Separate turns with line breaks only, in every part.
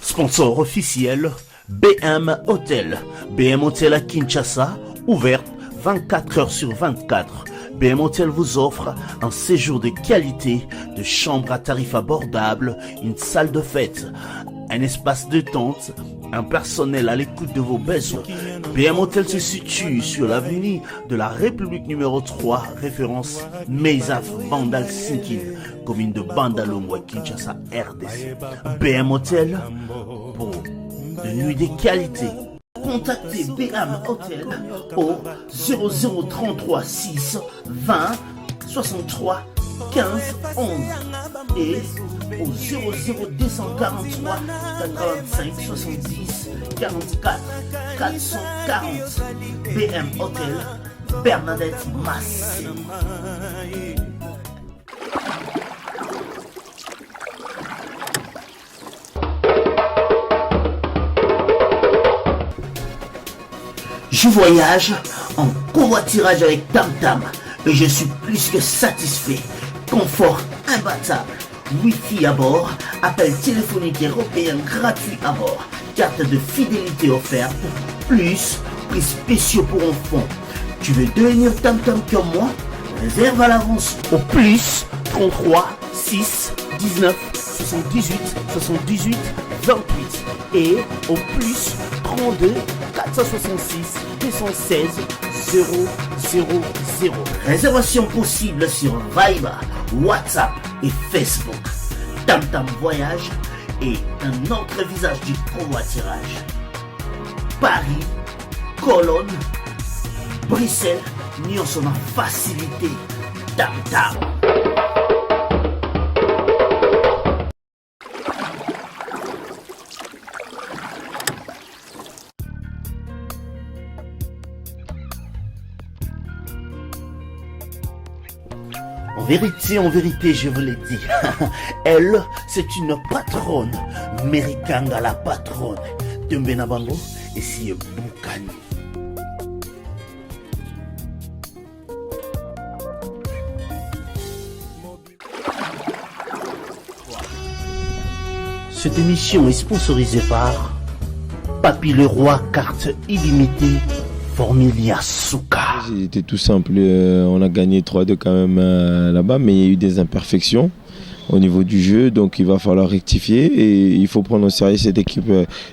Sponsor officiel, BM Hotel. BM Hotel à Kinshasa, ouverte 24 heures sur 24. BM Hotel vous offre un séjour de qualité, de chambres à tarifs abordables, une salle de fête, un espace de détente, un personnel à l'écoute de vos besoins. BM Hotel se situe sur l'avenue de la République numéro 3, référence Meizaf Bandal Sinkin, commune de Bandalongwa, Kinshasa, RDC. BM Hotel pour de nuits de qualité. Contactez BM Hotel au 0033 6 20 63 15 11 et au 00243 85 70 44 440. BM Hotel, Bernadette Massé. Je voyage en covoiturage avec Tam Tam et je suis plus que satisfait. Confort imbattable, Wi-Fi à bord, appel téléphonique européen gratuit à bord, carte de fidélité offerte, plus prix spéciaux pour enfants. Tu veux devenir Tam Tam comme moi? Réserve à l'avance au plus 33 6 19 78 78 28 et au plus 32 466 216 000. Réservation possible sur Viber, WhatsApp et Facebook. Tam Tam Voyage et un autre visage du covoiturage. Paris, Cologne, Bruxelles, nous sommes en facilité. Tam Tam. En vérité, je vous l'ai dit. Elle, c'est une patronne. Merikanga la patronne. Tembena Bango et si Boukani. Cette émission est sponsorisée par Papy Leroy, carte illimitée, Formilia Souka.
C'était tout simple, on a gagné 3-2 quand même là-bas, mais il y a eu des imperfections au niveau du jeu, donc il va falloir rectifier et il faut prendre au sérieux cette équipe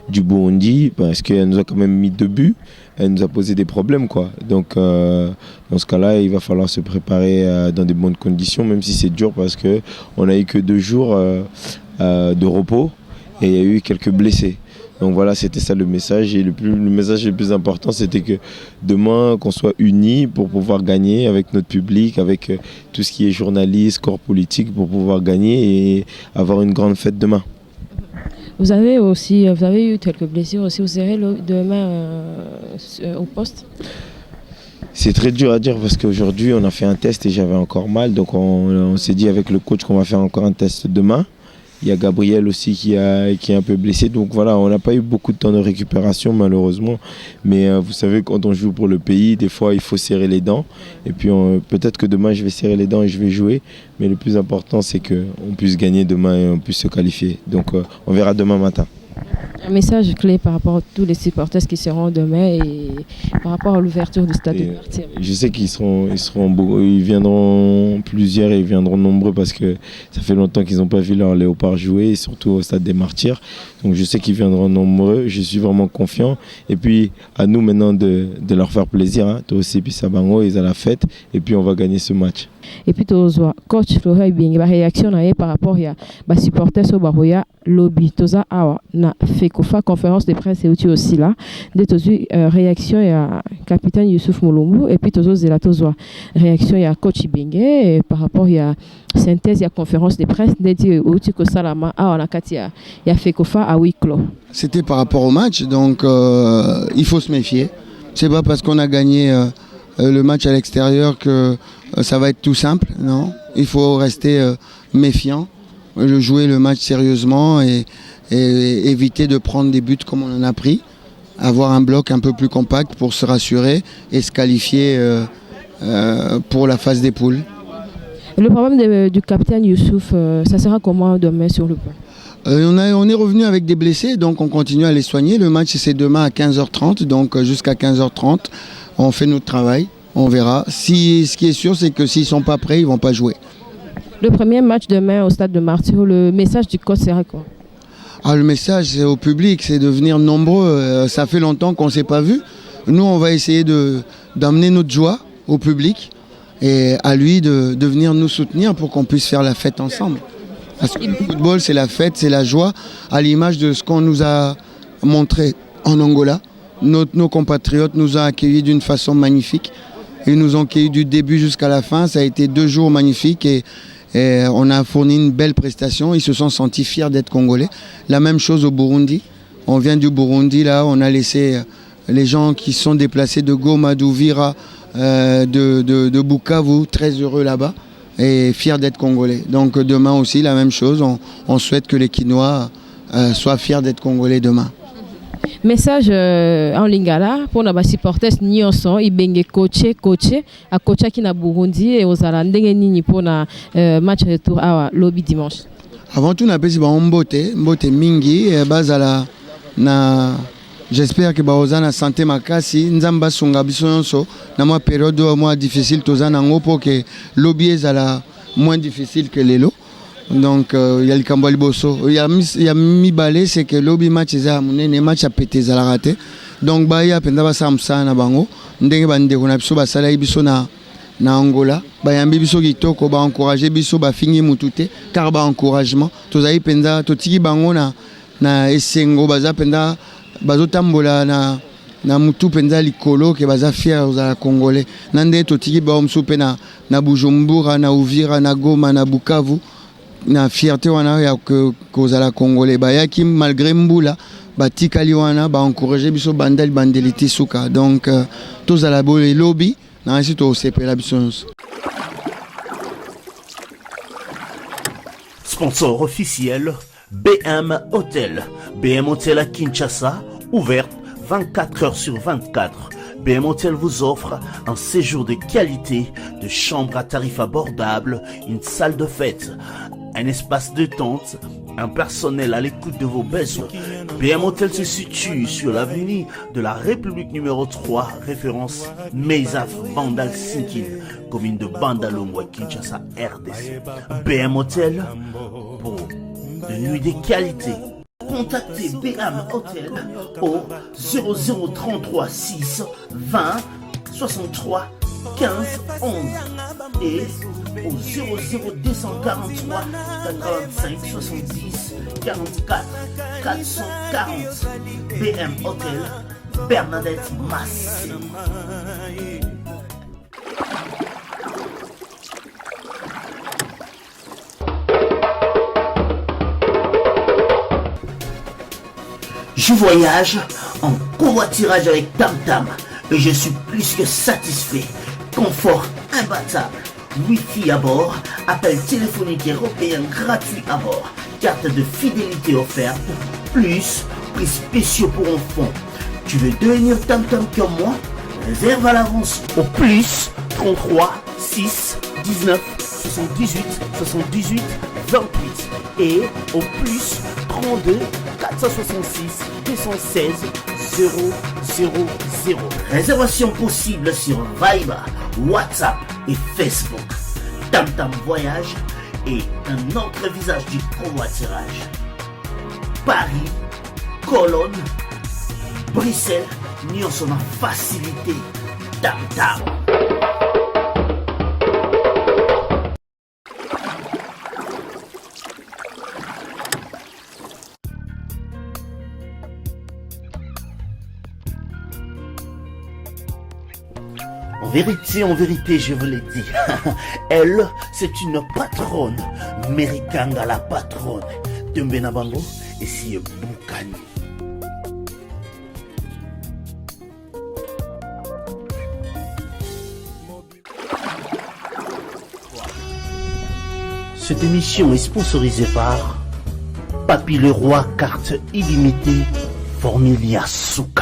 du Burundi parce qu'elle nous a quand même mis 2 buts, elle nous a posé des problèmes quoi. Donc dans ce cas-là, il va falloir se préparer dans des bonnes conditions, même si c'est dur parce qu'on n'a eu que 2 jours de repos et il y a eu quelques blessés. Donc voilà, c'était ça le message. Et le message le plus important, c'était que demain, qu'on soit unis pour pouvoir gagner avec notre public, avec tout ce qui est journaliste, corps politique, pour pouvoir gagner et avoir une grande fête demain.
Vous avez eu quelques blessures aussi. Vous serez demain au poste?
C'est très dur à dire parce qu'aujourd'hui, on a fait un test et j'avais encore mal. Donc on s'est dit avec le coach qu'on va faire encore un test demain. Il y a Gabriel aussi qui est un peu blessé. Donc voilà, on n'a pas eu beaucoup de temps de récupération malheureusement. Mais vous savez, quand on joue pour le pays, des fois il faut serrer les dents. Et puis peut-être que demain je vais serrer les dents et je vais jouer. Mais le plus important c'est qu'on puisse gagner demain et on puisse se qualifier. Donc on verra demain matin.
Un message clé par rapport à tous les supporters qui seront demain et par rapport à l'ouverture du stade de Martyrs.
Je sais ils viendront plusieurs et ils viendront nombreux parce que ça fait longtemps qu'ils n'ont pas vu leur léopard jouer, et surtout au stade des Martyrs. Donc je sais qu'ils viendront nombreux, je suis vraiment confiant. Et puis à nous maintenant de leur faire plaisir. Hein. Toi aussi, puis Sabango, ils ont la fête et puis on va gagner ce match.
Et puis toza coach Florent Ibenge ba réaction na par rapport ya ba supporter so ba roya lobby toza awa na fekofa conférence de presse et aussi là de tozu réaction ya capitaine Youssouf Mulumbu et puis tozo zela tozo réaction ya coach Ibenge par rapport ya synthèse ya conférence de presse dédiée au Tiko Salama awa na kati ya fekofa à huis clos.
C'était par rapport au match, donc il faut se méfier. C'est pas parce qu'on a gagné le match à l'extérieur que ça va être tout simple, non. Il faut rester méfiant, jouer le match sérieusement et éviter de prendre des buts comme on en a pris, avoir un bloc un peu plus compact pour se rassurer et se qualifier pour la phase des poules.
Le problème du capitaine Youssouf, ça sera comment demain sur le plan?
On est revenu avec des blessés, donc on continue à les soigner. Le match c'est demain à 15h30, donc jusqu'à 15h30, on fait notre travail, on verra. Ce qui est sûr, c'est que s'ils ne sont pas prêts, ils ne vont pas jouer.
Le premier match demain au stade de Martyr, le message du coach serait quoi?
Le message au public, c'est de venir nombreux. Ça fait longtemps qu'on ne s'est pas vu. Nous, on va essayer d'amener notre joie au public et à lui de venir nous soutenir pour qu'on puisse faire la fête ensemble. Parce que le football, c'est la fête, c'est la joie, à l'image de ce qu'on nous a montré en Angola. Nos compatriotes nous ont accueillis d'une façon magnifique. Ils nous ont accueillis du début jusqu'à la fin. Ça a été 2 jours magnifiques et on a fourni une belle prestation. Ils se sont sentis fiers d'être Congolais. La même chose au Burundi. On vient du Burundi, là, on a laissé les gens qui sont déplacés de Goma, d'Uvira, de Bukavu, très heureux là-bas. Et fiers d'être Congolais. Donc demain aussi, la même chose. On souhaite que les Kinois soient fiers d'être Congolais demain.
Message en lingala pour les supporters nyonso ibenge coaché à coacher qui na Burundi et aux Alandenge nini pour na match retour à lobby dimanche.
Avant tout, on a pesi ba mbote mingi bazala na. J'espère que baoza na santé makasi nzamba sunga biso nyonso na mwa période moins difficile tozana ngo pour que lobby ezala moins difficile que lelo. Donc il y a le kambo liboso, il y a mibale, c'est que lobby match eza munene match a pété za la raté. Donc ba ya penda ba samsa na bango ndenge bande ko na biso ba sala biso na Angola ba yambi biso kitoko ba encourager biso ba fingi mutute car ba encouragement tozali penda totiki bango na esengo baza penda bazotambola na mutu penza likolo ke baza fier aux Congolais nande totiki ba omsu pe na Bujumbura na Uvira na Goma na Bukavu na fierté wana ya kozala Congolais bayaki malgré mbula batikali wana ba encourager biso bandeliti suka donc tozala bolé lobby na ainsi to sepela biso.
Sponsor officiel BM Hotel. BM Hotel à Kinshasa, ouverte 24 heures sur 24. BM Hotel vous offre un séjour de qualité, de chambres à tarifs abordables, une salle de fête, un espace de tente, un personnel à l'écoute de vos besoins. BM Hotel se situe sur l'avenue de la République numéro 3, référence Meizaf Bandal Sinkin, commune de Bandalongwa, Kinshasa, RDC. BM Hotel pour de nuit de qualité. Contactez BM Hotel au 0033 6 20 63 15 11 et au 00243 85 70 44 440. BM Hotel, Bernadette Massé. Je voyage en covoiturage avec Tam Tam et je suis plus que satisfait. Confort imbattable, Wi-Fi à bord, appel téléphonique européen gratuit à bord, carte de fidélité offerte, plus prix spéciaux pour enfants. Tu veux devenir Tam Tam comme moi? Réserve à l'avance au plus 33 6 19 78 78 28 et au plus 32 466 216 000. Réservation possible sur Viber, WhatsApp et Facebook. Tam Tam Voyage et un autre visage du covoiturage. Paris, Cologne, Bruxelles, nous sommes en facilité. Tam Tam. En vérité, je vous l'ai dit. Elle, c'est une patronne. Merikanga la patronne. Tumbena Bango et si Boukani. Cette émission est sponsorisée par Papy Leroy, carte illimitée, Formilia Souka.